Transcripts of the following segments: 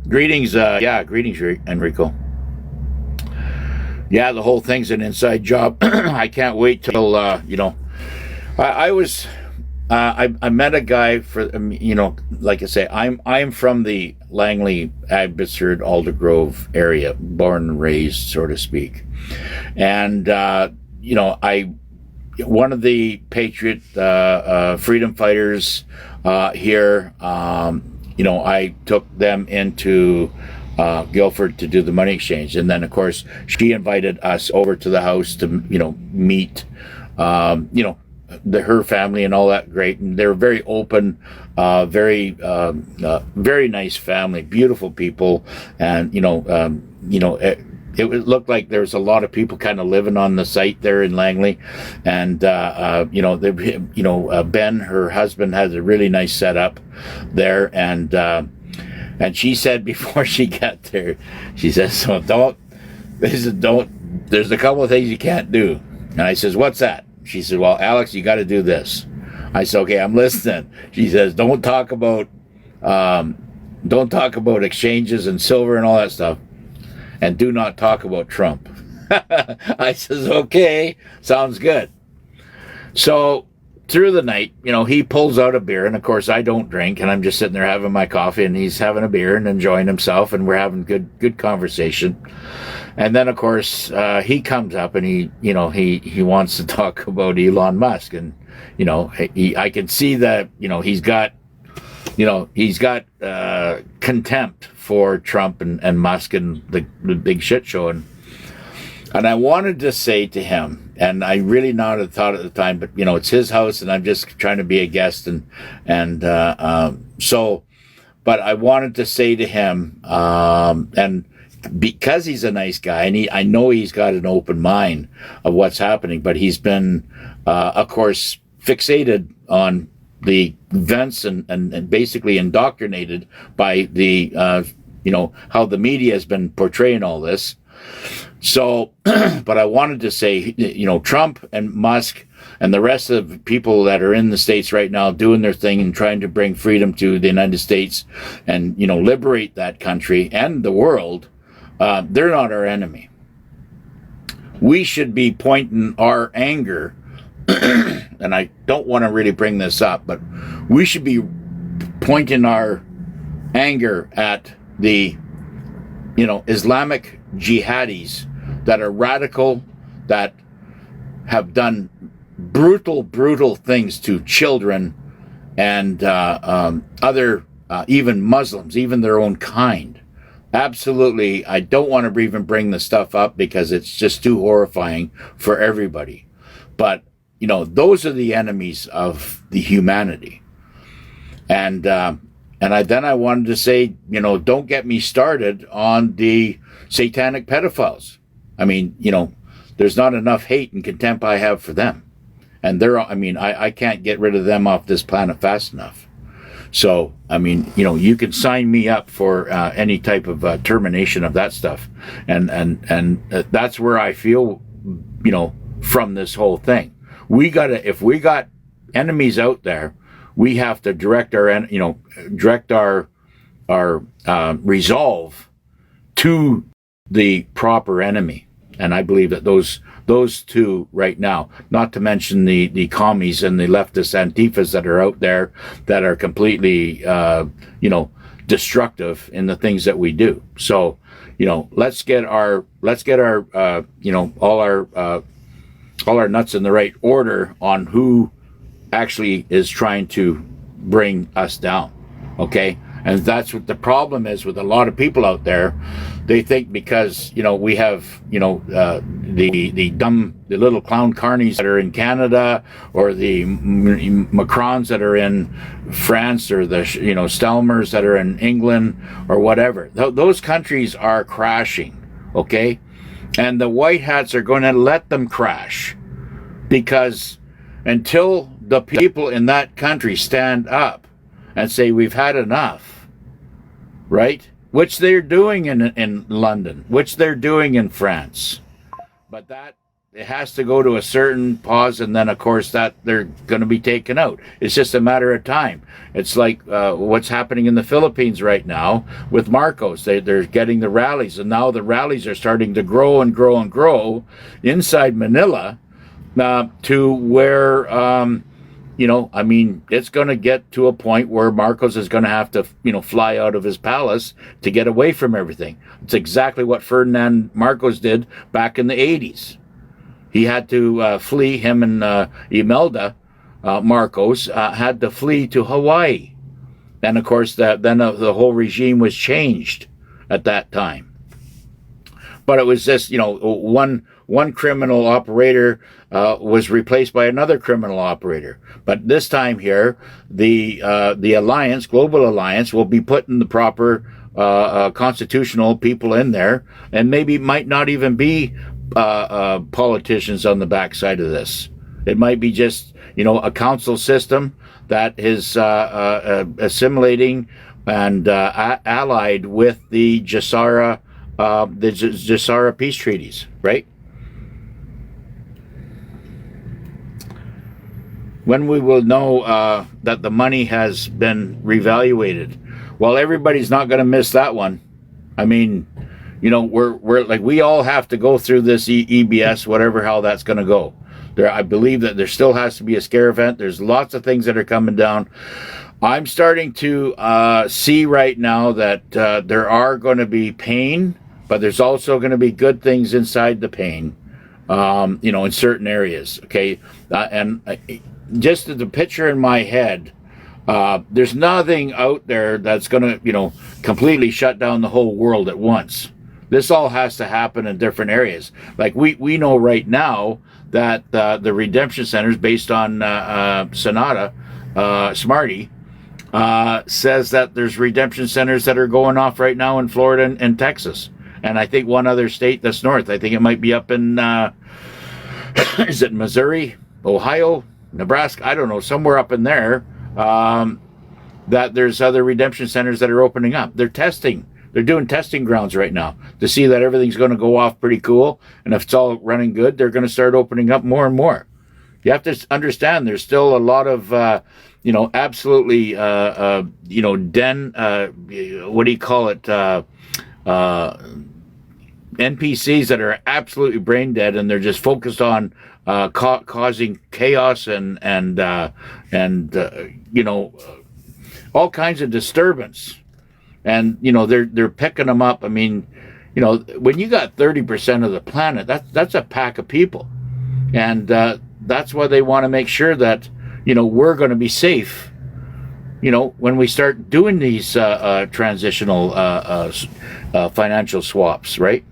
Greetings, greetings, Enrico. Yeah, the whole thing's an inside job. I can't wait till I was I met a guy for like I say, I'm from the Langley, Abbotsford, Aldergrove area, born and raised, so to speak, and I one of the patriot freedom fighters here. I took them into Guildford to do the money exchange, and then of course she invited us over to the house to meet her family and all that. Great, and they're very open, very nice family, beautiful people, and it looked like there was a lot of people kind of living on the site there in Langley, and Ben, her husband, has a really nice setup there, and she said before she got there, she says, "So don't." There's a couple of things you can't do, and I says, "What's that?" She said, "Well, Alex, you got to do this." I said, "Okay, I'm listening." She says, "Don't talk about exchanges and silver and all that stuff. And do not talk about Trump." I says, "Okay, sounds good." So through the night, he pulls out a beer, and of course I don't drink, and I'm just sitting there having my coffee, and he's having a beer and enjoying himself, and we're having good conversation. And then of course he comes up, and he wants to talk about Elon Musk, and I can see that he's got contempt for Trump and Musk and the big shit show. And I wanted to say to him, and I really not had thought at the time, but it's his house, and I'm just trying to be a guest, but I wanted to say to him, and because he's a nice guy, and I know he's got an open mind of what's happening, but he's been, of course, fixated on the events and basically indoctrinated by the how the media has been portraying all this. So, but I wanted to say, Trump and Musk and the rest of the people that are in the States right now doing their thing and trying to bring freedom to the United States and liberate that country and the world, they're not our enemy. We should be pointing our anger, and I don't want to really bring this up, but we should be pointing our anger at the Islamic jihadis that are radical, that have done brutal things to children and other even Muslims, even their own kind. Absolutely, I don't want to even bring the stuff up because it's just too horrifying for everybody. But those are the enemies of the humanity. And I wanted to say, don't get me started on the satanic pedophiles. I mean, there's not enough hate and contempt I have for them. And I can't get rid of them off this planet fast enough. So, you can sign me up for any type of termination of that stuff. And that's where I feel, from this whole thing. If we got enemies out there, we have to direct our resolve to the proper enemy. And I believe that those two right now, not to mention the commies and the leftist antifas that are out there that are completely, destructive in the things that we do. So, let's get our all our nuts in the right order on who actually is trying to bring us down. Okay? And that's what the problem is with a lot of people out there. They think because, we have, the little clown carnies that are in Canada, or the Macrons that are in France, or the, Stelmers that are in England, or whatever. Those countries are crashing, okay? And the white hats are going to let them crash, because until the people in that country stand up and say, we've had enough, right? Which they're doing in London, which they're doing in France. But It has to go to a certain pause, and then, of course, that they're going to be taken out. It's just a matter of time. It's like what's happening in the Philippines right now with Marcos. They're getting the rallies, and now the rallies are starting to grow and grow and grow inside Manila to where, it's going to get to a point where Marcos is going to have to, fly out of his palace to get away from everything. It's exactly what Ferdinand Marcos did back in the 80s. He had to flee, him and Imelda Marcos had to flee to Hawaii. And of course, the whole regime was changed at that time. But it was just, one criminal operator was replaced by another criminal operator. But this time here, the alliance, Global Alliance, will be putting the proper constitutional people in there, and maybe might not even be politicians on the backside of this. It might be just, a council system that is assimilating and allied with the Jasara peace treaties, right? When we will know that the money has been revaluated. Well, everybody's not going to miss that one. I mean, we're like, we all have to go through this EBS, whatever how that's going to go. I believe that there still has to be a scare event. There's lots of things that are coming down. I'm starting to see right now that there are going to be pain, but there's also going to be good things inside the pain, in certain areas. Okay, just the picture in my head. There's nothing out there that's going to, completely shut down the whole world at once. This all has to happen in different areas. Like we know right now that the redemption centers, based on Sonata, Smarty, says that there's redemption centers that are going off right now in Florida and Texas. And I think one other state that's north. I think it might be up in, is it Missouri, Ohio, Nebraska? I don't know, somewhere up in there. That there's other redemption centers that are opening up. They're testing. They're doing testing grounds right now to see that everything's going to go off pretty cool. And if it's all running good, they're going to start opening up more and more. You have to understand there's still a lot of, absolutely, NPCs that are absolutely brain dead, and they're just focused on causing chaos and all kinds of disturbance. And they're picking them up. I mean, when you got 30% of the planet, that's a pack of people, and that's why they want to make sure that we're going to be safe. When we start doing these transitional financial swaps, right?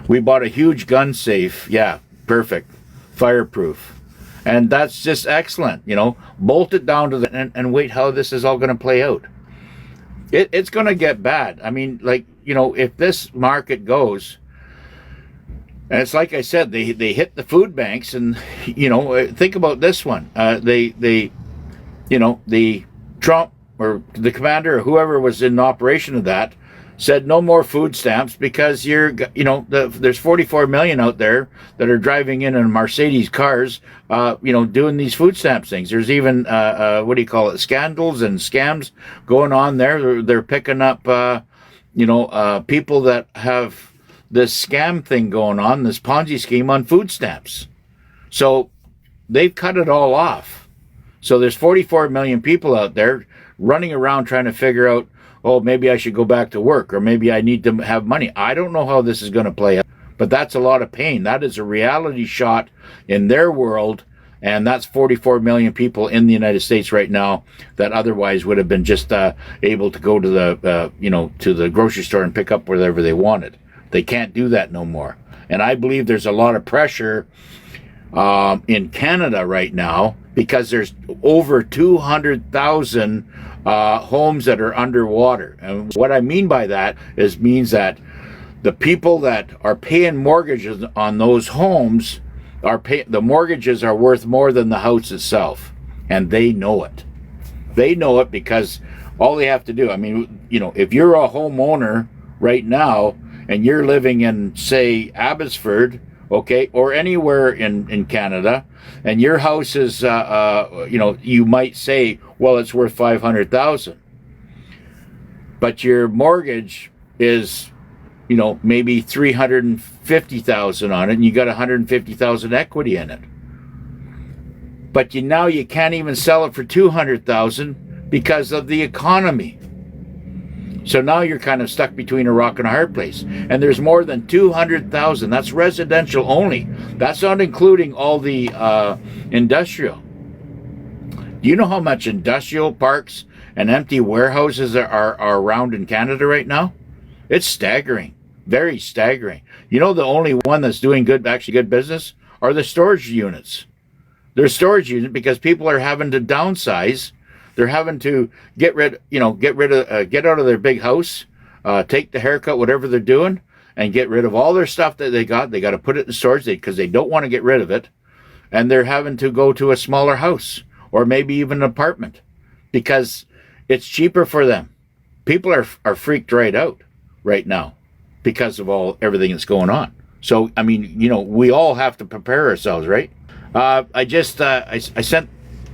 We bought a huge gun safe. Yeah, perfect, fireproof. And that's just excellent, bolt it down to and wait how this is all going to play out. It's going to get bad. I mean, if this market goes, and it's like I said, they hit the food banks, and, think about this one. The Trump or the commander or whoever was in operation of that said no more food stamps because there's 44 million out there that are driving in Mercedes cars, doing these food stamps things. There's even, scandals and scams going on there. They're picking up, people that have this scam thing going on, this Ponzi scheme on food stamps. So they've cut it all off. So there's 44 million people out there running around trying to figure out, oh, maybe I should go back to work, or maybe I need to have money. I don't know how this is going to play out, but that's a lot of pain. That is a reality shot in their world, and that's 44 million people in the United States right now that otherwise would have been just able to go to the grocery store and pick up whatever they wanted. They can't do that no more. And I believe there's a lot of pressure in Canada right now because there's over 200,000 homes that are underwater. And what I mean by that means that the people that are paying mortgages on those homes the mortgages are worth more than the house itself, and they know it. They know it because all they have to do, if you're a homeowner right now and you're living in, say, Abbotsford okay, or anywhere in Canada, and your house is, you might say, well, it's worth 500,000, but your mortgage is, maybe 350,000 on it, and you got 150,000 equity in it. But now you can't even sell it for 200,000 because of the economy. So now you're kind of stuck between a rock and a hard place. And there's more than 200,000. That's residential only. That's not including all the industrial. Do you know how much industrial parks and empty warehouses are around in Canada right now? It's staggering. Very staggering. The only one that's doing good business are the storage units. They're storage units because people are having to downsize. They're having to get out of their big house, take the haircut, whatever they're doing, and get rid of all their stuff that they got. They got to put it in storage because they don't want to get rid of it. And they're having to go to a smaller house or maybe even an apartment because it's cheaper for them. People are freaked right out right now because of everything that's going on. So, we all have to prepare ourselves, right? I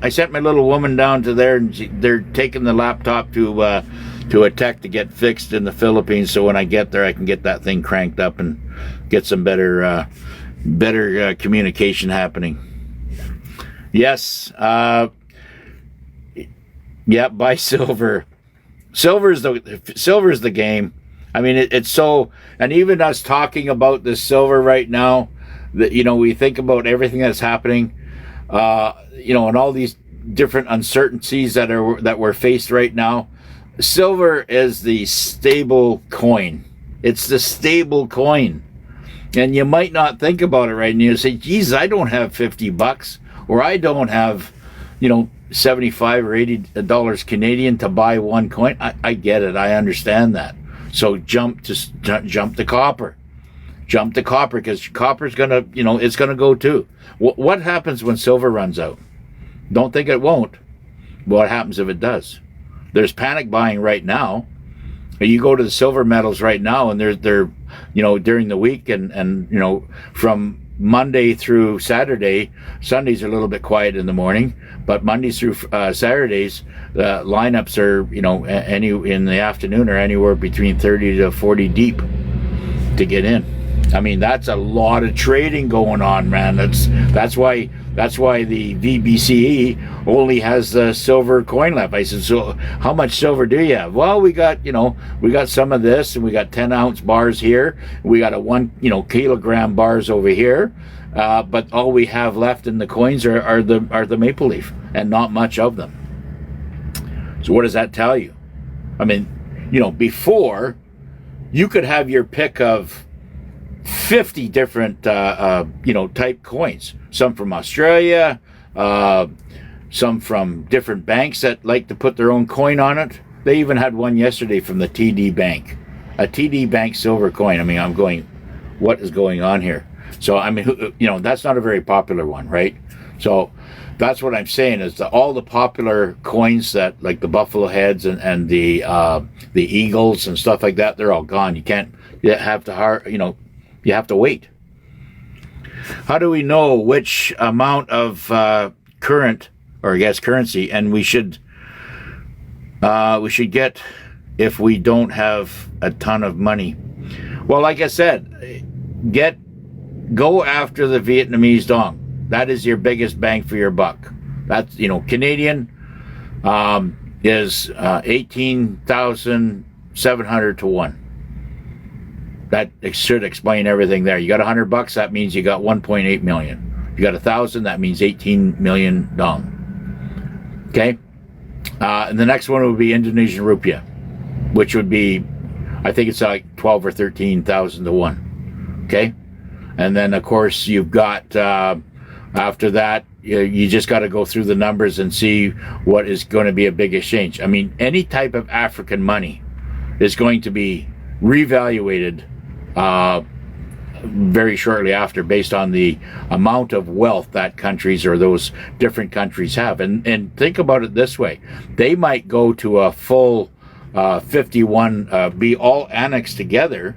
sent my little woman down to there, and they're taking the laptop to a tech to get fixed in the Philippines. So when I get there, I can get that thing cranked up and get some better communication happening. Yes, buy silver. Silver's the game. It's so, and even us talking about this silver right now, that we think about everything that's happening. And all these different uncertainties that we're faced right now. Silver is the stable coin. It's the stable coin. And you might not think about it right now. You say, geez, I don't have $50 or I don't have, $75 or $80 Canadian to buy one coin. I get it. I understand that. So jump to copper. Jump to copper because copper's gonna, it's gonna go too. What happens when silver runs out? Don't think it won't. What happens if it does? There's panic buying right now. You go to the silver metals right now, and they're during the week and from Monday through Saturday. Sundays are a little bit quiet in the morning, but Mondays through Saturdays, the lineups are any in the afternoon are anywhere between 30 to 40 deep to get in. That's a lot of trading going on, man. That's why the VBCE only has the silver coin left. I said, so how much silver do you have? Well, we got some of this, and we got 10-ounce bars here. We got a 1 kilogram bars over here. But all we have left in the coins are the maple leaf, and not much of them. So what does that tell you? Before you could have your pick of 50 different type coins, some from Australia, some from different banks that like to put their own coin on it. They even had one yesterday from the TD Bank, a TD Bank silver coin. I'm going, what is going on here? So that's not a very popular one, right? So that's what I'm saying is all the popular coins that like the buffalo heads and the eagles and stuff like that, they're all gone. You have to wait. How do we know which amount of currency, and we should get if we don't have a ton of money? Well, like I said, go after the Vietnamese dong. That is your biggest bang for your buck. That's Canadian is 18,700 to 1. That should explain everything there. You got $100, that means you got 1.8 million. You got 1,000, that means 18 million dong. Okay? And the next one would be Indonesian rupiah, which would be, I think it's like 12 or 13,000 to 1. Okay? And then, of course, you've got, after that, you just got to go through the numbers and see what is going to be a big exchange. Any type of African money is going to be reevaluated very shortly after, based on the amount of wealth that countries or those different countries have. And think about it this way: they might go to a full 51, be all annexed together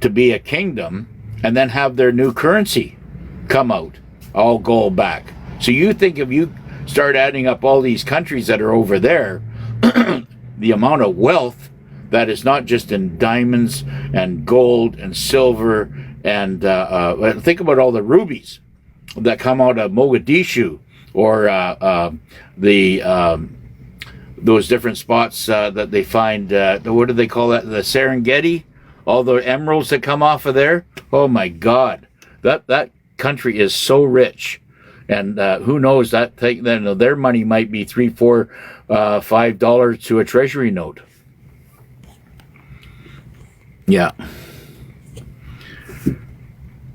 to be a kingdom, and then have their new currency come out, all gold back. So you think if you start adding up all these countries that are over there, the amount of wealth that is not just in diamonds and gold and silver and think about all the rubies that come out of Mogadishu or those different spots that they find. What do they call that? The Serengeti. All the emeralds that come off of there. Oh my God, that country is so rich, and who knows that thing? Then their money might be $3, $4, $5 to a treasury note. Yeah.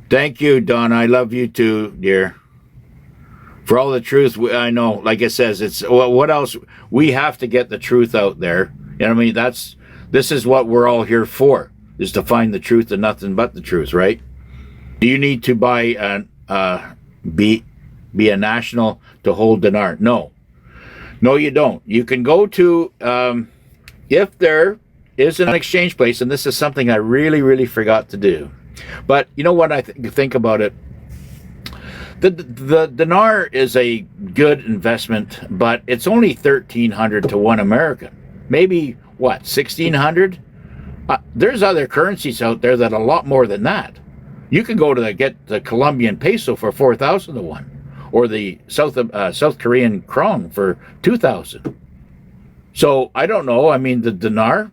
Thank you, Donna. I love you too, dear. For all the truth, I know, like it says, it's what else? We have to get the truth out there. You know what I mean? This is what we're all here for, is to find the truth and nothing but the truth, right? Do you need to buy be a national to hold dinar? No, you don't. You can go to if there is an exchange place, and this is something I really, really forgot to do. But you know what I think about it? The dinar is a good investment, but it's only 1,300 to 1 American. Maybe, what, 1,600? There's other currencies out there that are a lot more than that. You can go to get the Colombian peso for 4,000 to 1, or the South Korean krone for 2,000. So I don't know. I mean, the dinar,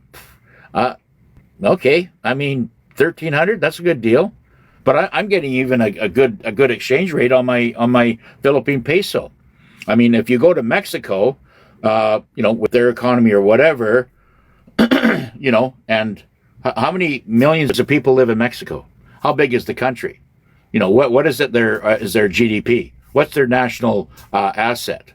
okay. I mean, 1,300. That's a good deal. But I'm getting even a good exchange rate on my Philippine peso. I mean, if you go to Mexico, with their economy or whatever, and how many millions of people live in Mexico? How big is the country? What is it? Is their GDP? What's their national asset?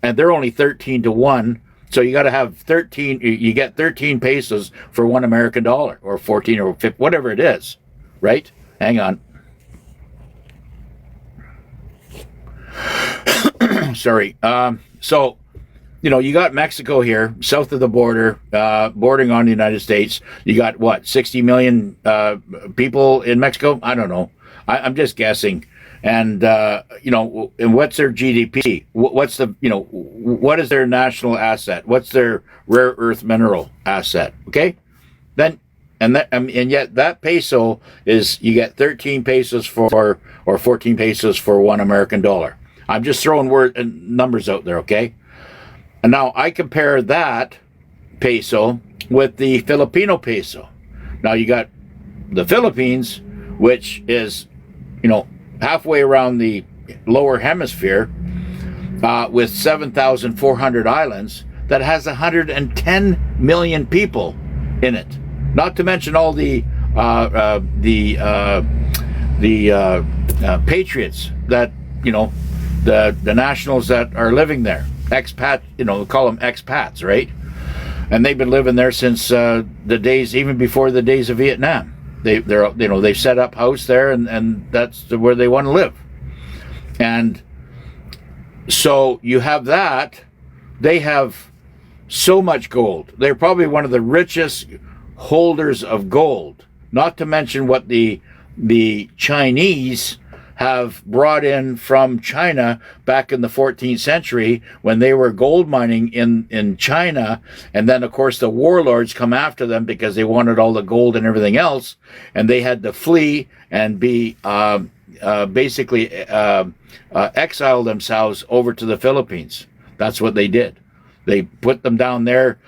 And they're only 13 to 1. So you got to have 13. You get 13 pesos for 1 American dollar, or 14 or 15, whatever it is, right? Hang on. Sorry. So, you got Mexico here, south of the border, bordering on the United States. You got, what, 60 million people in Mexico? I don't know. I'm just guessing. And, and what's their GDP? What's what is their national asset? What's their rare earth mineral asset? Okay? Then, and yet that peso is, you get 13 pesos or 14 pesos for 1 American dollar. I'm just throwing numbers out there, okay? And now I compare that peso with the Filipino peso. Now you got the Philippines, which is, halfway around the lower hemisphere, with 7,400 islands, that has 110 million people in it. Not to mention all the patriots that, the nationals that are living there, expat, call them expats, right? And they've been living there since the days, even before the days of Vietnam. They've set up house there, and that's where they want to live. And so you have that. They have so much gold. They're probably one of the richest holders of gold. Not to mention what the Chinese have brought in from China back in the 14th century when they were gold mining in China. And then, of course, the warlords come after them because they wanted all the gold and everything else. And they had to flee and be basically exile themselves over to the Philippines. That's what they did. They put them down there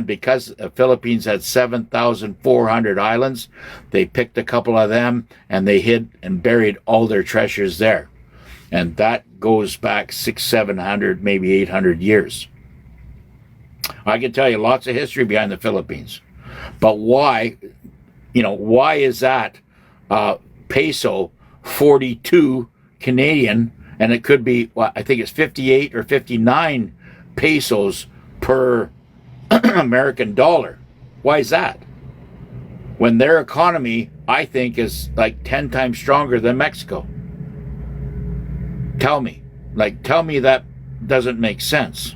because the Philippines had 7,400 islands. They picked a couple of them and they hid and buried all their treasures there. And that goes back 600, 700, maybe 800 years. I can tell you lots of history behind the Philippines. But why is that peso 42 Canadian, and it could be, I think it's 58 or 59 pesos per American dollar? Why is that? When their economy, I think, is like 10 times stronger than Mexico. Tell me that doesn't make sense.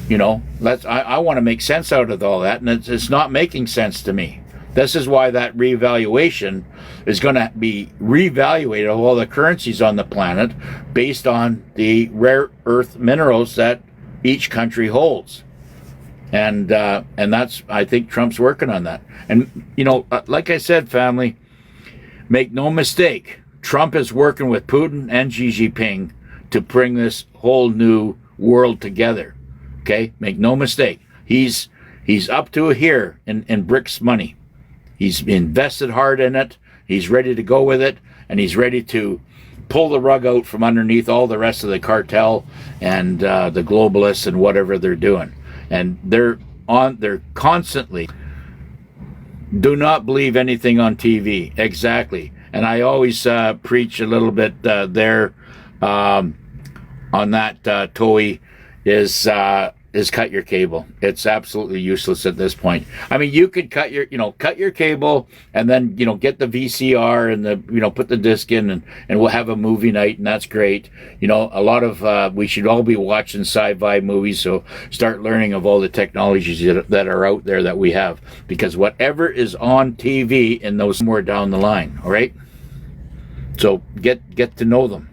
I want to make sense out of all that, and it's not making sense to me. This is why that reevaluation is going to be reevaluated of all the currencies on the planet based on the rare earth minerals that each country holds. And that's, I think Trump's working on that. And, you know, like I said, family, make no mistake, Trump is working with Putin and Xi Jinping to bring this whole new world together. Okay? Make no mistake. He's up to here in BRICS money. He's invested hard in it. He's ready to go with it. And he's ready to pull the rug out from underneath all the rest of the cartel and the globalists and whatever they're doing. And they're constantly, do not believe anything on TV. Exactly. And I always preach a little bit there on that, Toei, is cut your cable. It's absolutely useless at this point. I mean, you could cut your cable and then, get the VCR and put the disc in and we'll have a movie night, and that's great. A lot of, we should all be watching sci-fi movies, so start learning of all the technologies that are out there that we have, because whatever is on TV in those more down the line, all right? So get to know them.